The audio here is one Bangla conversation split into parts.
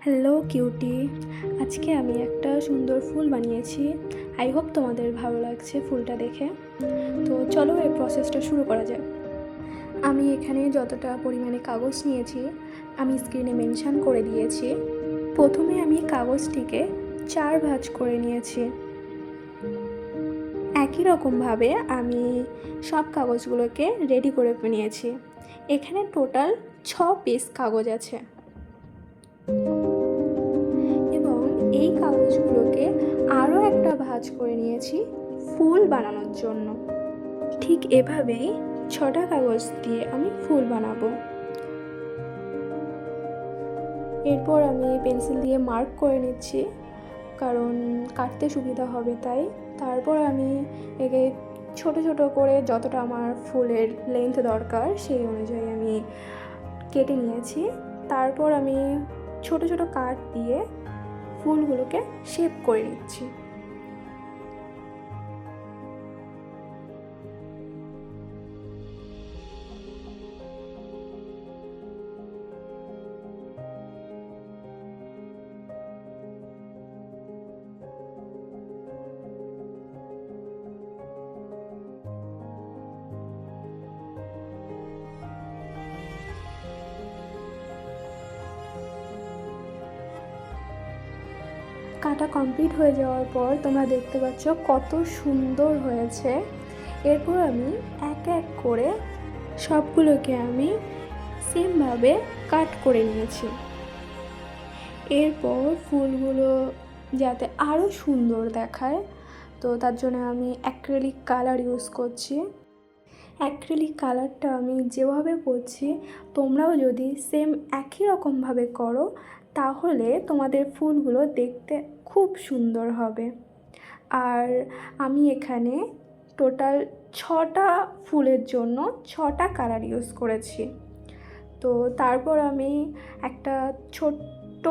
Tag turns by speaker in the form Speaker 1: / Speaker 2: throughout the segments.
Speaker 1: হ্যালো কিউটি, আজকে আমি একটা সুন্দর ফুল বানিয়েছি। আই হোপ তোমাদের ভালো লাগছে ফুলটা দেখে। তো চলো এই প্রসেসটা শুরু করা যাক। আমি এখানে যতটা পরিমাণে কাগজ নিয়েছি আমি স্ক্রিনে মেনশন করে দিয়েছি। প্রথমে আমি কাগজটিকে 4 ভাঁজ করে নিয়েছি। একই রকমভাবে আমি সব কাগজগুলোকে রেডি করে নিয়েছি। এখানে টোটাল 6 পিস কাগজ আছে এবং এই কাগজগুলোকে আরও একটা ভাঁজ করে নিয়েছি ফুল বানানোর জন্য। ঠিক এভাবেই 6টা কাগজ দিয়ে আমি ফুল বানাবো। এরপর আমি পেন্সিল দিয়ে মার্ক করে নিচ্ছি, কারণ কাটতে সুবিধা হবে তাই। তারপর আমি একে ছোট ছোট করে যতটা আমার ফুলের লেন্থ দরকার সেই অনুযায়ী আমি কেটে নিয়েছি। তারপর আমি ছোট ছোট কাট দিয়ে ফুলগুলোকে শেপ করে নিচ্ছি। কাটা কমপ্লিট হয়ে যাওয়ার পর তোমরা দেখতে পাচ্ছ কত সুন্দর হয়েছে। এরপর আমি এক এক করে সবগুলোকে আমি সেমভাবে কাট করে নিয়েছি। এরপর ফুলগুলো যাতে আরও সুন্দর দেখায় তো তার জন্য আমি অ্যাক্রিলিক কালার ইউজ করছি। অ্যাক্রিলিক কালারটা আমি যেভাবে করছি তোমরাও যদি সেম একই রকমভাবে করো তাহলে তোমাদের ফুলগুলো দেখতে খুব সুন্দর হবে। আর আমি এখানে টোটাল 6টা ফুলের জন্য 6টা কালার ইউজ করেছি। তো তারপর আমি একটা ছোট্ট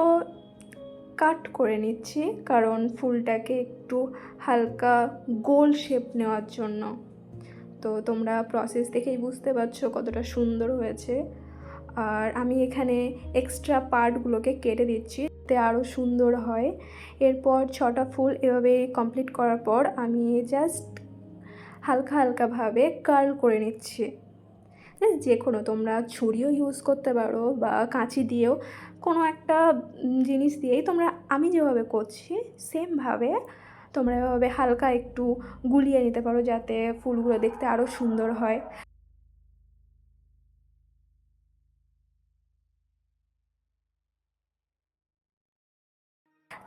Speaker 1: কাট করে নিচ্ছি, কারণ ফুলটাকে একটু হালকা গোল শেপ নেওয়ার জন্য। তো তোমরা প্রসেস দেখেই বুঝতে পারছো কতটা সুন্দর হয়েছে। আর আমি এখানে এক্সট্রা পার্টগুলোকে কেটে দিচ্ছি যাতে আরও সুন্দর হয়। এরপর 6টা ফুল এভাবে কমপ্লিট করার পর আমি জাস্ট হালকা হালকাভাবে কার্ল করে নিচ্ছি। যে কোনো তোমরা ছুরিও ইউজ করতে পারো বা কাঁচি দিয়েও, কোনো একটা জিনিস দিয়েই তোমরা আমি যেভাবে করছি সেমভাবে তোমরা এভাবে হালকা একটু গুলিয়ে নিতে পারো যাতে ফুলগুলো দেখতে আরও সুন্দর হয়।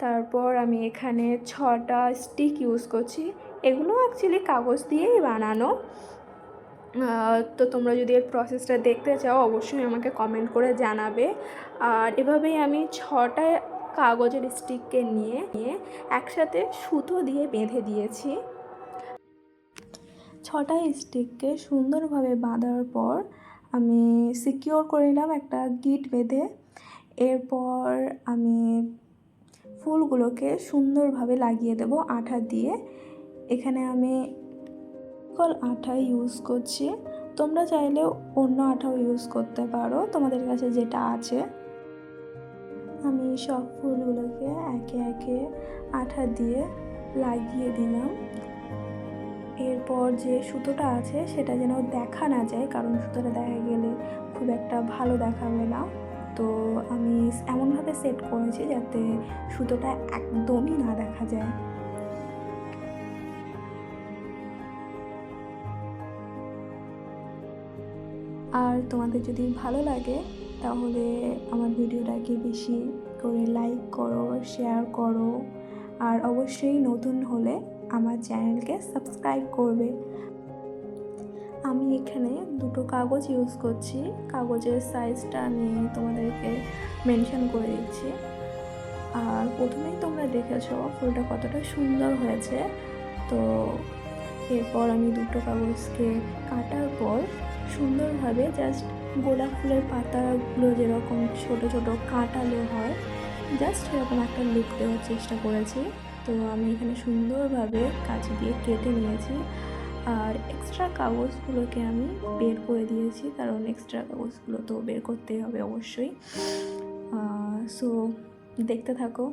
Speaker 1: তারপর আমি এখানে 6টা স্টিক ইউজ করছি। এগুলো অ্যাকচুয়ালি কাগজ দিয়েই বানানো। তো তোমরা যদি এর প্রসেসটা দেখতে চাও অবশ্যই আমাকে কমেন্ট করে জানাবে। আর এভাবেই আমি 6টা কাগজের স্টিককে নিয়ে একসাথে সুতো দিয়ে বেঁধে দিয়েছি। 6টা স্টিককে সুন্দরভাবে বাঁধার পর আমি সিকিওর করে নিলাম একটা গিট বেঁধে। এরপর আমি ফুলগুলোকে সুন্দরভাবে লাগিয়ে দেব আঠা দিয়ে। এখানে আমি আঠা ইউজ করছি, তোমরা চাইলে অন্য আঠাও ইউজ করতে পারো, তোমাদের কাছে যেটা আছে। আমি সব ফুলগুলোকে একে একে আঠা দিয়ে লাগিয়ে দিলাম। এরপর যে সুতোটা আছে সেটা যেন দেখা না যায়, কারণ সুতোটা দেখা গেলে খুব একটা ভালো দেখাবে না। তো আমি এমনভাবে সেট করেছি যাতে সুতোটা একদমই না দেখা যায়। আর তোমাদের যদি ভালো লাগে তাহলে আমার ভিডিওটাকে বেশি করে লাইক করো, শেয়ার করো, আর অবশ্যই নতুন হলে আমার চ্যানেলকে সাবস্ক্রাইব করবে। আমি এখানে 2টো কাগজ ইউজ করছি, কাগজের সাইজটা আমি তোমাদেরকে মেনশন করে দিচ্ছি। আর প্রথমেই তোমরা দেখেছো ফুলটা কতটা সুন্দর হয়েছে। তো এরপর আমি 2টো কাগজকে কাটার পর সুন্দরভাবে জাস্ট গোলাপ ফুলের পাতাগুলো যেরকম ছোট ছোট কাটালে হয় জাস্ট এরকম একটা লুক দেওয়ার চেষ্টা করেছি। তো আমি এখানে সুন্দরভাবে কাঁচি দিয়ে কেটে নিয়েছি। আর এক্সট্রা কাগজগুলোকে আমি বের করে দিয়েছি, কারণ এক্সট্রা কাগজগুলো তো বের করতেই হবে অবশ্যই। সো দেখতে থাকো।